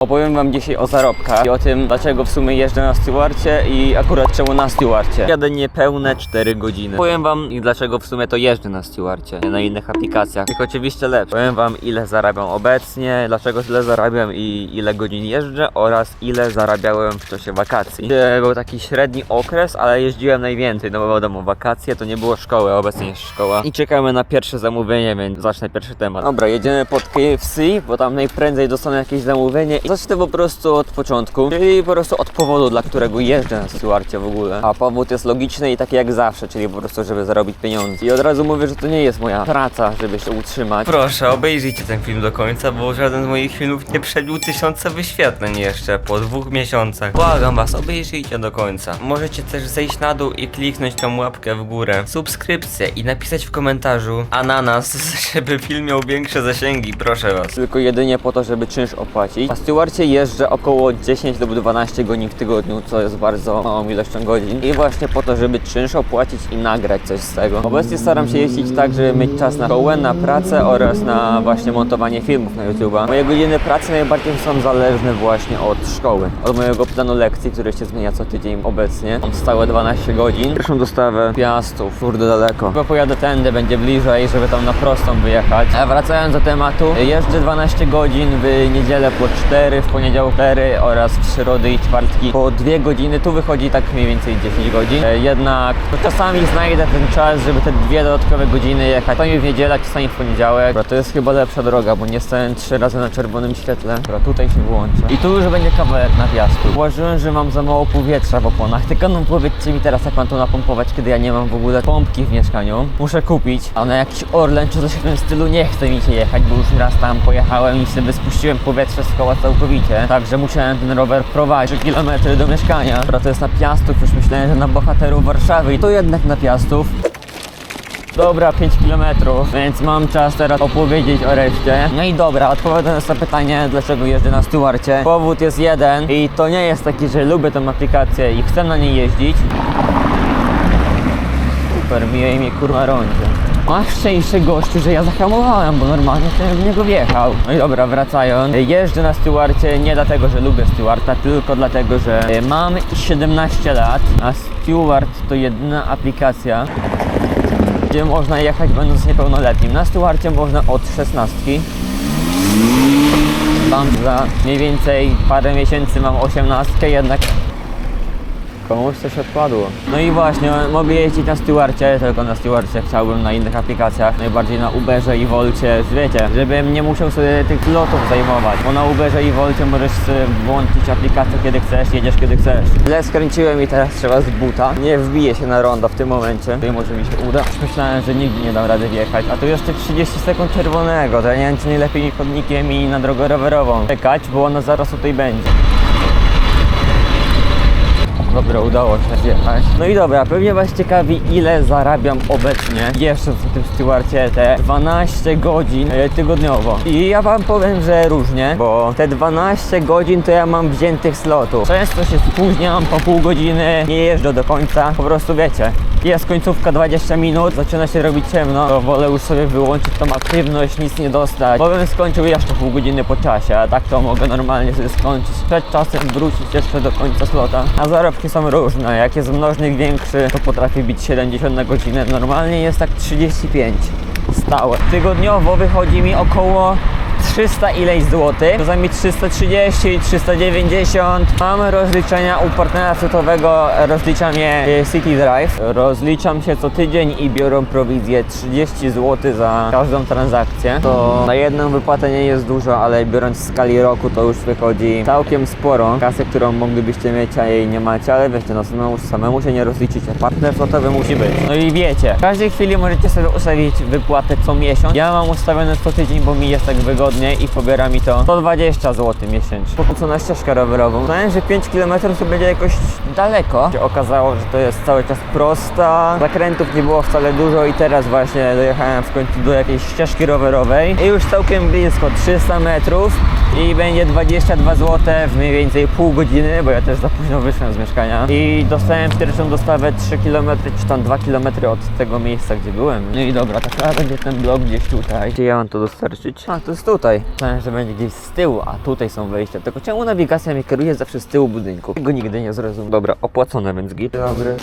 Opowiem wam dzisiaj o zarobkach i o tym, dlaczego w sumie jeżdżę na stewarcie i akurat czemu na stewarcie. Jadę niepełne 4 godziny. Powiem wam i dlaczego w sumie to jeżdżę na stewarcie, nie na innych aplikacjach. Tych oczywiście lepsze. Powiem wam, ile zarabiam obecnie, dlaczego tyle zarabiam i ile godzin jeżdżę oraz ile zarabiałem w czasie wakacji. Był taki średni okres, ale jeździłem najwięcej, no bo wiadomo, wakacje to nie było szkoły, a obecnie jest szkoła. I czekamy na pierwsze zamówienie, więc zacznę pierwszy temat. Dobra, jedziemy pod KFC, bo tam najprędzej dostanę jakieś zamówienie. Zacznę po prostu od początku, czyli po prostu od powodu, dla którego jeżdżę na stewarcie w ogóle. A powód jest logiczny i taki jak zawsze, czyli po prostu, żeby zarobić pieniądze. I od razu mówię, że to nie jest moja praca, żeby się utrzymać. Proszę, obejrzyjcie ten film do końca, bo żaden z moich filmów nie przebił 1000 wyświetleń jeszcze po 2 miesiącach. Błagam was, obejrzyjcie do końca. Możecie też zejść na dół i kliknąć tą łapkę w górę, subskrypcję i napisać w komentarzu ananas, żeby film miał większe zasięgi, proszę was. Tylko jedynie po to, żeby czynsz opłacić. Na stewarcie jeżdżę około 10 lub 12 godzin w tygodniu, co jest bardzo małą ilością godzin. I właśnie po to, żeby czynsz opłacić i nagrać coś z tego. Obecnie staram się jeździć tak, żeby mieć czas na szkołę, na pracę oraz na właśnie montowanie filmów na YouTube'a. Moje godziny pracy najbardziej są zależne właśnie od szkoły. Od mojego planu lekcji, który się zmienia co tydzień obecnie. Mam stałe 12 godzin. Pierwszą dostawę Piastów, kurde daleko. Chyba pojadę tędy, będzie bliżej, żeby tam na prostą wyjechać. A wracając do tematu, jeżdżę 12 godzin w niedzielę po 4, w poniedziałek 4 oraz w środy i czwartki po 2 godziny. Tu wychodzi tak mniej więcej 10 godzin. Jednak no, czasami znajdę ten czas, żeby te 2 dodatkowe godziny jechać. Czasami w niedzielę, czasami w poniedziałek. Dobra, to jest chyba lepsza droga, bo nie stałem 3 razy na czerwonym świetle. Dobra, tutaj się wyłączę. I tu już będzie kawałek na Piastu. Uważałem, że mam za mało powietrza w oponach. Tylko no powiedzcie mi teraz, jak mam to napompować, kiedy ja nie mam w ogóle pompki w mieszkaniu. Muszę kupić, a na jakiś Orlen czy coś w tym stylu nie chce mi się jechać, bo już raz tam pojechałem i sobie spuściłem powietrze z koła całkowicie. Także musiałem ten rower prowadzić 3 km do mieszkania. Dobra, to jest na Piastów, już myślałem, że na bohaterów Warszawy. I to jednak na Piastów. Dobra, 5 km, więc mam czas teraz opowiedzieć o reszcie. No i dobra, odpowiadając na pytanie, dlaczego jeżdżę na stewarcie. Powód jest jeden i to nie jest taki, że lubię tę aplikację i chcę na niej jeździć. Super, mija mnie kurwa rondzie. Masz szczęście, gościu, że ja zahamowałem, bo normalnie to bym w niego wjechał. No i dobra, wracając. Jeżdżę na stewarcie nie dlatego, że lubię stewarta, tylko dlatego, że mam 17 lat, a steward to jedyna aplikacja, gdzie można jechać będąc niepełnoletnim. Na stewarcie można od 16. Tam za mniej więcej parę miesięcy mam 18, jednak komuś coś odpadło. No i właśnie, mogę jeździć na stewarcie, tylko na stewarcie chciałbym na innych aplikacjach, najbardziej na Uberze i Wolcie, wiecie, żebym nie musiał sobie tych lotów zajmować, bo na Uberze i Wolcie możesz sobie włączyć aplikację kiedy chcesz, jedziesz kiedy chcesz. Źle skręciłem i teraz trzeba z buta, nie wbiję się na rondo w tym momencie, tutaj może mi się uda. Myślałem, że nigdy nie dam rady wjechać, a tu jest tych 30 sekund czerwonego, to ja nie wiem, czy nie lepiej mi chodnikiem i na drogę rowerową czekać, bo ona zaraz tutaj będzie. Dobra, udało się zjechać. No i dobra, pewnie was ciekawi, ile zarabiam obecnie jeszcze w tym stewarcie te 12 godzin tygodniowo. I ja wam powiem, że różnie, bo te 12 godzin to ja mam wziętych slotów. Często się spóźniam po pół godziny, nie jeżdżę do końca, po prostu wiecie. Jest końcówka 20 minut, zaczyna się robić ciemno, to wolę już sobie wyłączyć tą aktywność, nic nie dostać. Bo bym skończył jeszcze pół godziny po czasie, a tak to mogę normalnie sobie skończyć przed czasem, wrócić jeszcze do końca slota. A zarobki są różne, jak jest mnożnik większy, to potrafi bić 70 na godzinę. Normalnie jest tak 35 stałe. Tygodniowo wychodzi mi około 300 ileś złotych, czasami 330, 390. Mam rozliczenia u partnera cyfrowego, rozlicza mnie City Drive. Rozliczam się co tydzień i biorą prowizję 30 zł za każdą transakcję. To na jedną wypłatę nie jest dużo, ale biorąc w skali roku to już wychodzi całkiem sporo. Kasę, którą moglibyście mieć, a jej nie macie, ale wiecie, no samemu się nie rozliczycie. Partner flotowy musi być. No i wiecie, w każdej chwili możecie sobie ustawić wypłatę co miesiąc. Ja mam ustawione co tydzień, bo mi jest tak wygodnie i pobiera mi to 120 zł miesięcznie. Po co na ścieżkę rowerową? Znałem, że 5 km to będzie jakoś daleko. Się okazało, że to jest cały czas prosta. Zakrętów nie było wcale dużo i teraz właśnie dojechałem w końcu do jakiejś ścieżki rowerowej. I już całkiem blisko, 300 metrów. i będzie 22 zł w mniej więcej pół godziny, bo ja też za późno wyszłem z mieszkania i dostałem pierwszą dostawę 3 km czy tam 2 km od tego miejsca, gdzie byłem. No i dobra, tak będzie ten blok gdzieś tutaj. Gdzie ja mam to dostarczyć? A, to jest tutaj. Myślałem, że będzie gdzieś z tyłu, a tutaj są wejścia. Tylko czemu nawigacja mnie kieruje zawsze z tyłu budynku? Tego nigdy nie zrozumiem. Dobra, opłacone, więc git. Dobry.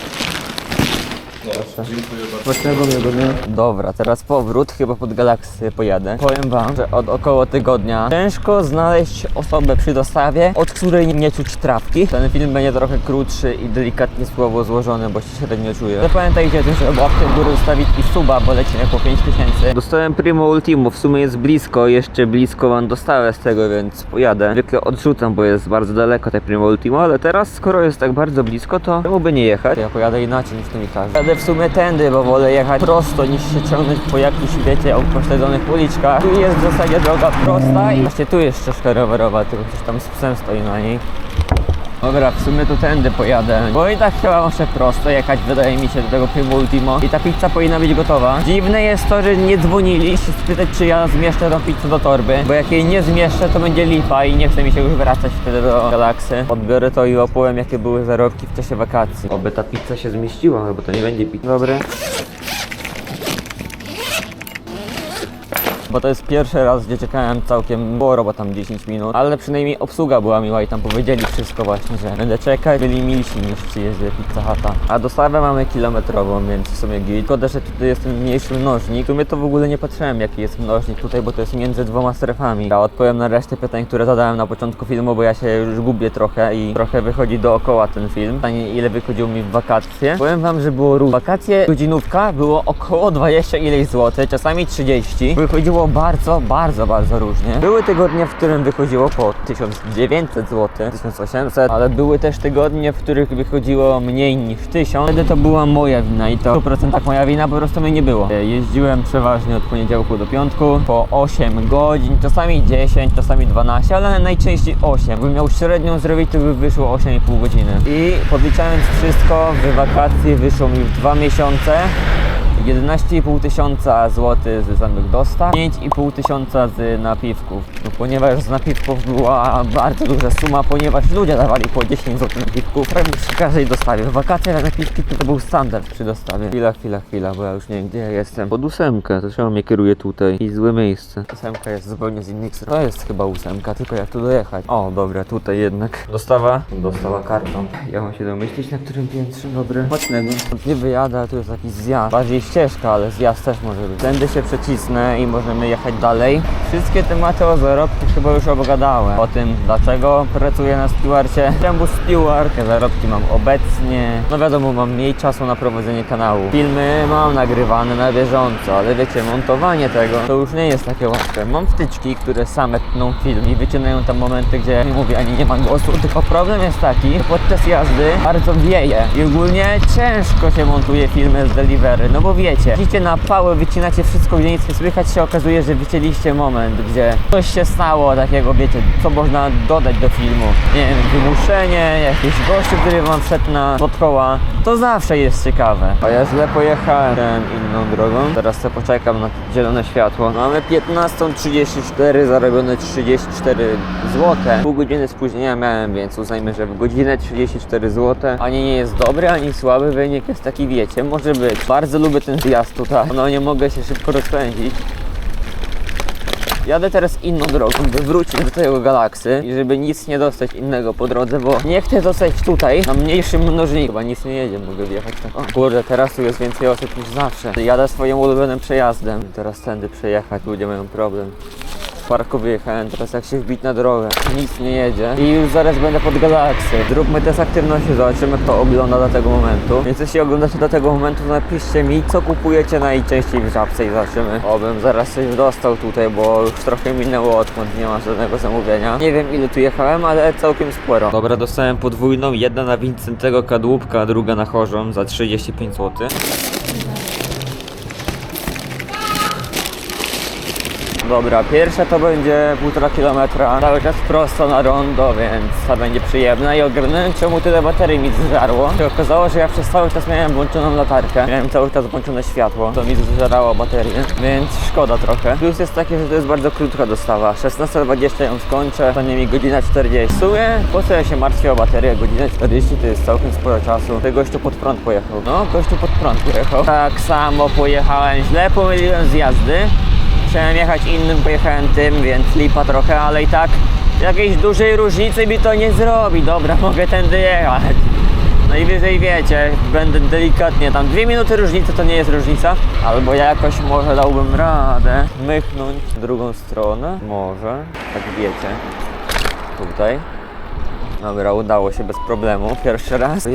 Dobra, teraz powrót, chyba pod Galaksy pojadę. Powiem wam, że od około tygodnia ciężko znaleźć osobę przy dostawie, od której nie czuć trawki. Ten film będzie trochę krótszy i delikatnie słowo złożony, bo się średnio czuję. Ale pamiętajcie też, żeby łapkę w górę ustawić i suba, bo lecimy po 5000. Dostałem Primo Ultimo, w sumie jest blisko, jeszcze blisko mam dostawę z tego, więc pojadę. Zwykle odrzucam, bo jest bardzo daleko te Primo Ultimo, ale teraz, skoro jest tak bardzo blisko, to czemu by nie jechać? Ja pojadę inaczej niż to mi każe. Jadę w sumie tędy, bo wolę jechać prosto niż się ciągnąć po jakichś, wiecie, pośledzonych uliczkach. Tu jest w zasadzie droga prosta i właśnie tu jest ścieżka rowerowa, tylko coś tam z psem stoi na niej. Dobra, w sumie to tędy pojadę, bo i tak chyba muszę prosto jechać, wydaje mi się, do tego Primo Ultimo i ta pizza powinna być gotowa. Dziwne jest to, że nie dzwonili się spytać, czy ja zmieszczę tą pizzę do torby, bo jak jej nie zmieszczę, to będzie lipa i nie chce mi się już wracać wtedy do Galaksy. Odbiorę to i opowiem, jakie były zarobki w czasie wakacji. Oby ta pizza się zmieściła, bo to nie będzie pizza. Dobry. Bo to jest pierwszy raz, gdzie czekałem całkiem sporo, bo tam 10 minut, ale przynajmniej obsługa była miła i tam powiedzieli wszystko właśnie, że będę czekać, byli milsi niż przyjedzie Pizza Hutta. A dostawę mamy kilometrową, więc w sumie git. Szkoda, że tutaj jest ten mniejszy mnożnik. W sumie to w ogóle nie patrzyłem, jaki jest mnożnik tutaj, bo to jest między dwoma strefami. Ja odpowiem na resztę pytań, które zadałem na początku filmu, bo ja się już gubię trochę i trochę wychodzi dookoła ten film. Pytanie, ile wychodziło mi w wakacje. Powiem wam, że było różnie. Wakacje godzinówka było około 20 ileś złotych, czasami 30. Wychodziło bardzo różnie. Były tygodnie, w którym wychodziło po 1900 zł, 1800, ale były też tygodnie, w których wychodziło mniej niż 1000. Wtedy to była moja wina i to w 100% moja wina, po prostu mnie nie było. Jeździłem przeważnie od poniedziałku do piątku po 8 godzin, czasami 10, czasami 12, ale najczęściej 8. Gdybym miał średnią zrobić, to by wyszło 8,5 godziny. I podliczając wszystko, w wakacje wyszło mi w 2 miesiące 11,5 tysiąca złotych z samych dostaw, 5,5 tysiąca z napiwków. No, ponieważ z napiwków była bardzo duża suma, ponieważ ludzie dawali po 10 zł napiwków prawie przy każdej dostawie. W wakacje na napiwki to był standard przy dostawie. Chwila, bo ja już nie wiem, gdzie ja jestem. Pod 8, to czemu mnie kieruje tutaj? I złe miejsce. 8 jest zupełnie z innych stron. To jest chyba 8, tylko jak tu dojechać? O, dobra, tutaj jednak. Dostawa kartą. Ja mam się domyślić, na którym piętrze. Dobra. Mocnego. Nie wyjadę, a tu jest jakiś zjazd. Bardziej ścieżka, ale zjazd też może być. Tędy się przecisnę i możemy jechać dalej. Wszystkie tematy o zarobki chyba już obgadałem. O tym, dlaczego pracuję na stewardcie, czemu steward, jakie zarobki mam obecnie. No wiadomo, mam mniej czasu na prowadzenie kanału. Filmy mam nagrywane na bieżąco, ale wiecie, montowanie tego to już nie jest takie łatwe. Mam wtyczki, które same tną film i wycinają tam momenty, gdzie nie mówię ani nie ma głosu, tylko problem jest taki, że podczas jazdy bardzo wieje i ogólnie ciężko się montuje filmy z delivery, no bo wiecie, idziecie na pałę, wycinacie wszystko, gdzie nic nie słychać, się okazuje, że wycięliście moment, gdzie coś się stało takiego, wiecie, co można dodać do filmu. Nie wiem, wymuszenie, jakiś gościu, który wam wszedł pod koła. To zawsze jest ciekawe. A ja źle pojechałem inną drogą. Teraz sobie poczekam na zielone światło. Mamy 15:34, zarobione 34 zł. Pół godziny spóźnienia miałem, więc uznajmy, że w godzinę 34 zł. Ani nie jest dobry, ani słaby wynik, jest taki, wiecie, może być. Bardzo lubię ten zjazd tutaj. No nie mogę się szybko rozpędzić. Jadę teraz inną drogą, by wrócić do tego Galaksy i żeby nic nie dostać innego po drodze, bo nie chcę zostać tutaj na mniejszym mnożniku. Chyba nic nie jedzie, mogę wjechać tak. O kurde, teraz tu jest więcej osób niż zawsze. Jadę swoim ulubionym przejazdem. Teraz tędy przejechać, ludzie mają problem. W parku wyjechałem, teraz jak się wbić na drogę, nic nie jedzie i już zaraz będę pod Galaksy. Zróbmy test aktywności, zobaczymy, kto ogląda do tego momentu. Więc jeśli oglądacie do tego momentu, to napiszcie mi, co kupujecie najczęściej w Żabce i zobaczymy. Obym zaraz coś dostał tutaj, bo już trochę minęło, odkąd nie ma żadnego zamówienia. Nie wiem, ile tu jechałem, ale całkiem sporo. Dobra, dostałem podwójną, jedna na Wincentego Kadłubka, a druga na Chorzą za 35 zł. Dobra, pierwsze to będzie 1,5 kilometra, cały czas prosto na rondo, więc to będzie przyjemne i ogarnąłem czemu tyle baterii mi zżarło. I okazało, że ja przez cały czas miałem włączoną latarkę, miałem cały czas włączone światło, to mi zżerało baterię, więc szkoda trochę. Plus jest takie, że to jest bardzo krótka dostawa, 16:20 ją skończę, to nie mi godzina 40. W sumie, po co ja się martwię o baterię, godzina 40 to jest całkiem sporo czasu. Ten gościu pod prąd pojechał, no gościu pod prąd pojechał. Tak samo pojechałem, źle pomyliłem zjazdy. Chciałem jechać innym, pojechałem tym, więc lipa trochę, ale i tak jakiejś dużej różnicy mi to nie zrobi. Dobra, mogę tędy jechać. Najwyżej wiecie, będę delikatnie, tam 2 minuty różnicy to nie jest różnica. Albo jakoś może dałbym radę mychnąć w drugą stronę. Może, tak wiecie. Tutaj. Dobra, udało się bez problemu. Pierwszy raz.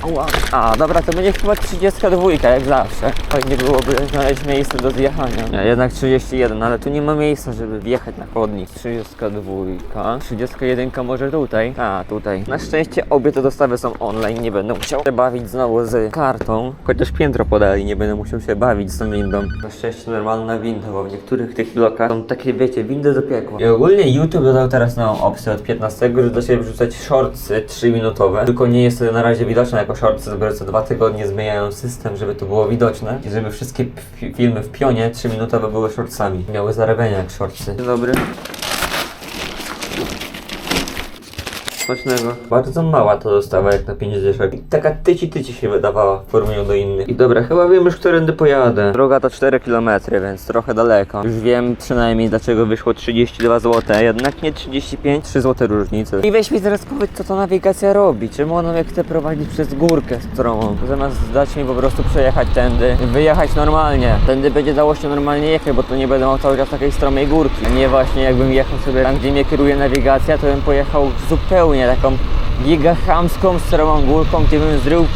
Ała. A, dobra, to będzie chyba 32, jak zawsze. Fajnie byłoby znaleźć miejsce do zjechania. Nie, jednak 31, ale tu nie ma miejsca, żeby wjechać na chodnik. 32. 31 może tutaj. A, tutaj. Na szczęście obie te dostawy są online. Nie będę musiał się bawić znowu z kartą. Chociaż piętro podali, nie będę musiał się bawić z tą windą. Na szczęście normalna winda, bo w niektórych tych blokach są takie, wiecie, windy do piekła. I ogólnie YouTube dodał teraz nową opcję od 15, że da się wrzucać shortsy 3-minutowe, tylko nie jest to na razie widoczne jako shortsy, dopiero co 2 tygodnie zmieniają system, żeby to było widoczne i żeby wszystkie filmy w pionie 3-minutowe były shortsami. Miały zarabiania jak shortsy. Dzień dobry. Smacznego. Bardzo mała to dostawa jak na 5 dyszek. I taka tyci się wydawała w porównaniu do innych. I dobra, chyba wiem już, którędy pojadę. Droga to 4 km, więc trochę daleko. Już wiem przynajmniej dlaczego wyszło 32 zł, jednak nie 35, 3 zł różnicy. I weź mi teraz powiedz, co ta nawigacja robi. Czemu ona mnie chce prowadzić przez górkę stromą? Zamiast dać mi po prostu przejechać tędy, wyjechać normalnie. Tędy będzie dało się normalnie jechać, bo to nie będę miał cały czas takiej stromej górki. A nie właśnie jakbym jechał sobie tam, gdzie mnie kieruje nawigacja, to bym pojechał zupełnie taką gigachamską stromą górką, gdzie bym zrył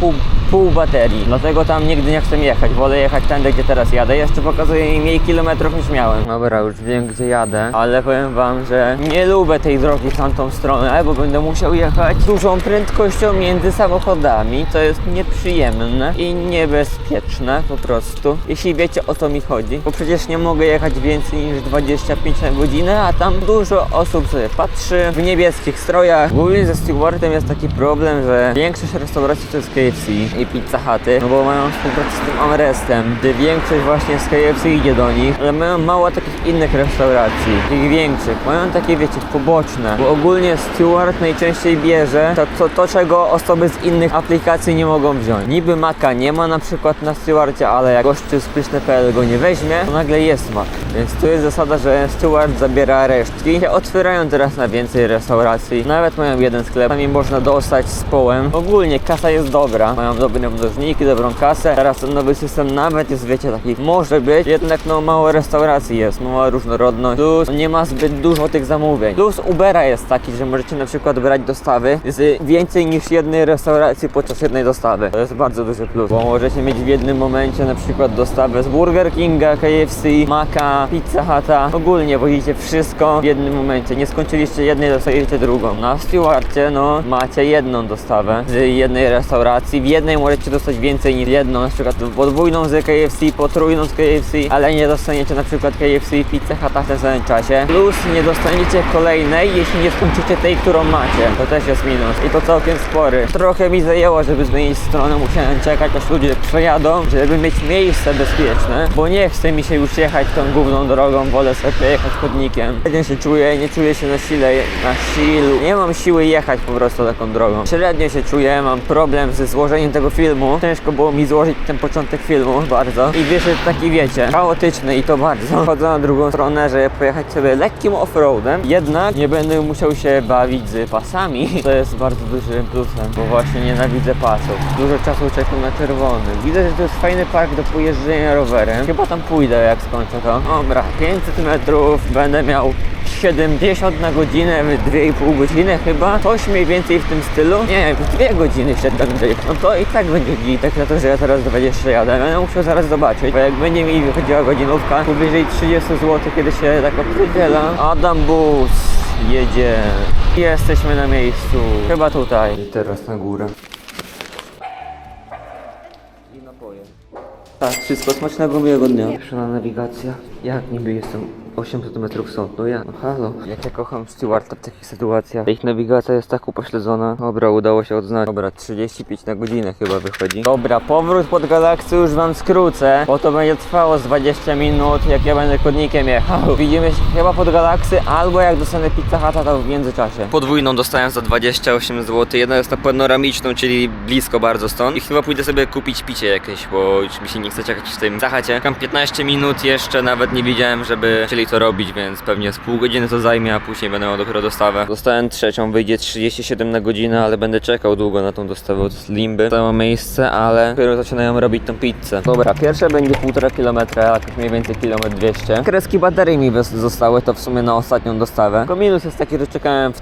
pół baterii. Dlatego tam nigdy nie chcę jechać. Wolę jechać tędy, gdzie teraz jadę. Jeszcze pokazuję im mniej kilometrów niż miałem. Dobra, już wiem, gdzie jadę, ale powiem wam, że nie lubię tej drogi w tamtą stronę, bo będę musiał jechać dużą prędkością między samochodami. To jest nieprzyjemne i niebezpieczne po prostu. Jeśli wiecie, o co mi chodzi. Bo przecież nie mogę jechać więcej niż 25 na godzinę, a tam dużo osób sobie patrzy w niebieskich strojach. Głównie ze stewardem jest taki problem, że większość restauracji to jest KFC i Pizza Huty, no bo mają współpracę z tym Amrestem, gdy większość właśnie z KFC idzie do nich, ale mają mało takich innych restauracji, tych większych, mają takie, wiecie, poboczne, bo ogólnie steward najczęściej bierze to czego osoby z innych aplikacji nie mogą wziąć. Niby Maka nie ma na przykład na stewardzie, ale jak gościu z pyszne.pl go nie weźmie, to nagle jest Mac. Więc tu jest zasada, że steward zabiera resztki. Się otwierają teraz na więcej restauracji, nawet mają jeden sklep, tam im można dostać z połem. Ogólnie kasa jest dobra, mają dobre mnożniki, dobrą kasę. Teraz ten nowy system nawet jest, wiecie, taki może być, jednak no mało restauracji jest, mała różnorodność, plus nie ma zbyt dużo tych zamówień. Plus Ubera jest taki, że możecie na przykład brać dostawy z więcej niż jednej restauracji podczas jednej dostawy. To jest bardzo duży plus, bo możecie mieć w jednym momencie na przykład dostawę z Burger Kinga, KFC, Maka, Pizza Huta. Ogólnie wozicie wszystko w jednym momencie. Nie skończyliście jednej, dostajecie drugą. Na stewardzie no macie jedną dostawę z jednej restauracji. W jednej możecie dostać więcej niż jedną, na przykład podwójną z KFC, potrójną z KFC, ale nie dostaniecie na przykład KFC i Pizza Huta w tym samym czasie. Plus nie dostaniecie kolejnej, jeśli nie skończycie tej, którą macie. To też jest minus i to całkiem spory. Trochę mi zajęło, żeby zmienić stronę. Musiałem czekać, aż ludzie przejadą, żeby mieć miejsce bezpieczne, bo nie chce mi się już jechać tą główną drogą, wolę sobie jechać chodnikiem. Średnio się czuję, nie czuję się na silu. Nie mam siły jechać po prostu taką drogą. Średnio się czuję, mam problem ze złożeniem tego filmu. Ciężko było mi złożyć ten początek filmu bardzo. I wyszedł taki, wiecie, chaotyczny i to bardzo. Chodzę na drugą stronę, żeby pojechać sobie lekkim offroadem, jednak nie będę musiał się bawić z pasami. To jest bardzo dużym plusem, bo właśnie nienawidzę pasów. Dużo czasu czekam na czerwony. Widzę, że to jest fajny park do pojeżdżenia rowerem. Chyba tam pójdę, jak skończę to. Dobra, 500 metrów, będę miał 70 na godzinę w 2,5 godziny chyba. Coś mniej więcej w tym stylu. Nie, w 2 godziny 70. No to i tak będzie git. Tak na to, że ja teraz 20 jadę. Będę musiał zaraz zobaczyć, bo jak będzie mi wychodziła godzinówka powyżej 30 zł, kiedy się tak opierdziela. Adam Bus jedzie. Jesteśmy na miejscu. Chyba tutaj. I teraz na górę. I napoje. Tak, wszystko smacznego, miłego dnia. Pierwsza nawigacja. Jak niby jestem 800 metrów stąd, no ja, no halo. Jak ja kocham Stewarta w takich sytuacjach. Ich nawigacja jest tak upośledzona. Dobra, udało się odznaleźć. Dobra, 35 na godzinę chyba wychodzi. Dobra, powrót pod galakcję już wam skrócę, bo to będzie trwało z 20 minut, jak ja będę kodnikiem jechał. Widzimy się chyba pod galakcję, albo jak dostanę Pizza Hutta, to w międzyczasie. Podwójną dostałem za 28 zł. Jedna jest na panoramiczną, czyli blisko bardzo stąd. I chyba pójdę sobie kupić picie jakieś, bo już mi się nie chce czekać w tym zachacie. Mam 15 minut jeszcze, nawet nie widziałem, żeby chcieli to robić, więc pewnie z pół godziny to zajmie, a później będę miał dopiero dostawę. Dostałem trzecią, wyjdzie 37 na godzinę, ale będę czekał długo na tą dostawę od Limby. To ma miejsce, ale dopiero zaczynają robić tą pizzę. Dobra, pierwsze będzie 1,5 km, jakoś mniej więcej 1,2 km. Kreski baterii mi zostały, to w sumie na ostatnią dostawę. Tylko minus jest taki, że czekałem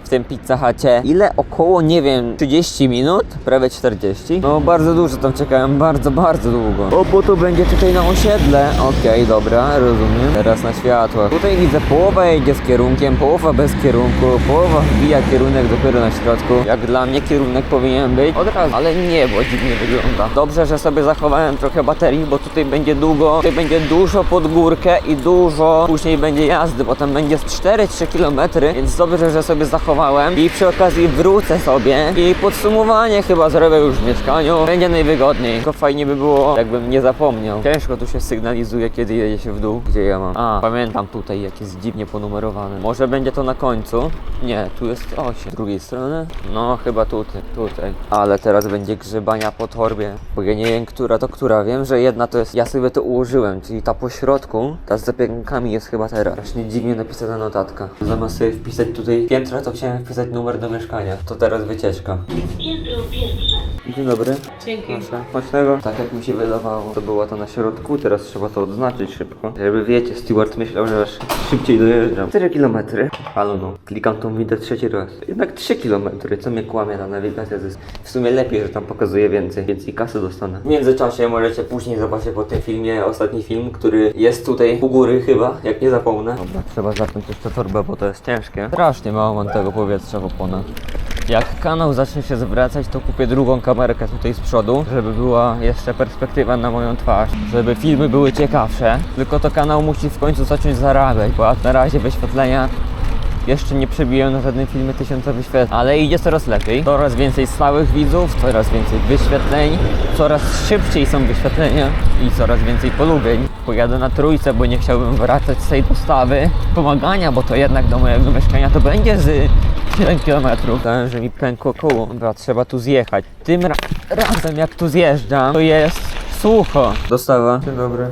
w tym Pizza Hutcie. Ile? Około, nie wiem, 30 minut? Prawie 40. No bardzo dużo tam czekałem, bardzo długo. O, bo to będzie tutaj na osiedle. Okej, dobra, rozumiem. Teraz na światłach. Tutaj widzę, połowa jedzie z kierunkiem, połowa bez kierunku, połowa wbija kierunek dopiero na środku. Jak dla mnie kierunek powinien być od razu, ale nie, bo dziwnie wygląda. Dobrze, że sobie zachowałem trochę baterii, bo tutaj będzie długo, tutaj będzie dużo pod górkę i dużo później będzie jazdy, bo tam będzie z 4-3 km, więc dobrze, że sobie zachowałem i przy okazji wrócę sobie i podsumowanie chyba zrobię już w mieszkaniu. Będzie najwygodniej. Tylko fajnie by było, jakbym nie zapomniał. Ciężko tu się sygnalizuje, kiedy jedzie się w dół. Gdzie ja mam? A, pamiętam tutaj, jak jest dziwnie ponumerowane. Może będzie to na końcu? Nie, tu jest 8. Z drugiej strony? No, chyba tutaj. Ale teraz będzie grzebania po torbie, bo ja nie wiem, która to która. Wiem, że jedna to jest, ja sobie to ułożyłem, czyli ta po środku, ta z zapienkami jest chyba teraz. Strasznie dziwnie napisana notatka. Zamiast sobie wpisać tutaj piętra, to chciałem wpisać numer do mieszkania. To teraz wycieczka. Piętro pierwsze. Dzień dobry. Dzięki. Proszę. Smacznego. Tak jak mi się wydawało. To była to na środku, teraz trzeba to odznaczyć szybko. Żeby wiecie, Steward myślał, że aż szybciej dojeżdżam. 4 km. Ale no, klikam tą widzę trzeci raz. Jednak 3 km, co mnie kłamie na nawigacja. To jest w sumie lepiej, że tam pokazuje więcej kasy dostanę. W międzyczasie możecie później zobaczyć po tym filmie ostatni film, który jest tutaj u góry chyba, jak nie zapomnę. Dobra, trzeba zapiąć jeszcze torbę, bo to jest ciężkie. Strasznie mało mam tego powietrza w oponach. Jak kanał zacznie się zwracać, to kupię drugą kamerkę tutaj z przodu, żeby była jeszcze perspektywa na moją twarz, żeby filmy były ciekawsze. Tylko to kanał musi w końcu zacząć zarabiać, bo na razie wyświetlenia jeszcze nie przebiję na żadnym filmie 1000 wyświetleń, ale idzie coraz lepiej. Coraz więcej stałych widzów, coraz więcej wyświetleń, coraz szybciej są wyświetlenia i coraz więcej polubień. Pojadę na trójce, bo nie chciałbym wracać z tej dostawy pomagania, bo to jednak do mojego mieszkania to będzie z 7 km. Dałem, że mi pękło koło. Dobra, trzeba tu zjechać. Tym razem jak tu zjeżdżam, to jest sucho. Dostawa. Dzień dobry.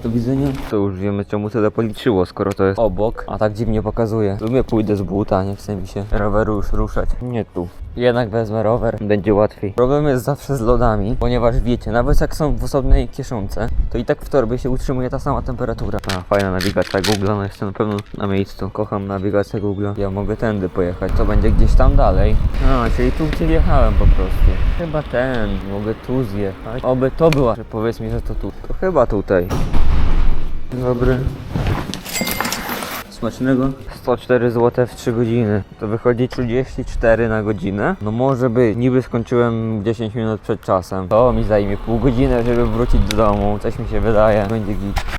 Do widzenia. To już wiemy, czemu tyle policzyło, skoro to jest obok, a tak dziwnie pokazuje. W sumie pójdę z buta, nie chce mi się roweru już ruszać. Nie tu. Jednak wezmę rower, będzie łatwiej. Problem jest zawsze z lodami, ponieważ wiecie, nawet jak są w osobnej kieszonce, to i tak w torbie się utrzymuje ta sama temperatura. A, fajna nawigacja Google, no jest na pewno na miejscu. Kocham nawigację Google. Ja mogę tędy pojechać, to będzie gdzieś tam dalej. A, czyli tu gdzie wjechałem po prostu. Chyba ten, mogę tu zjechać. Oby to była, że powiedz mi, że to tu. To chyba tutaj. Dzień dobry. Smacznego. 104 zł w 3 godziny. To wychodzi 34 na godzinę. No może być. Niby skończyłem 10 minut przed czasem. To mi zajmie pół godziny, żeby wrócić do domu. Coś mi się wydaje. Będzie git.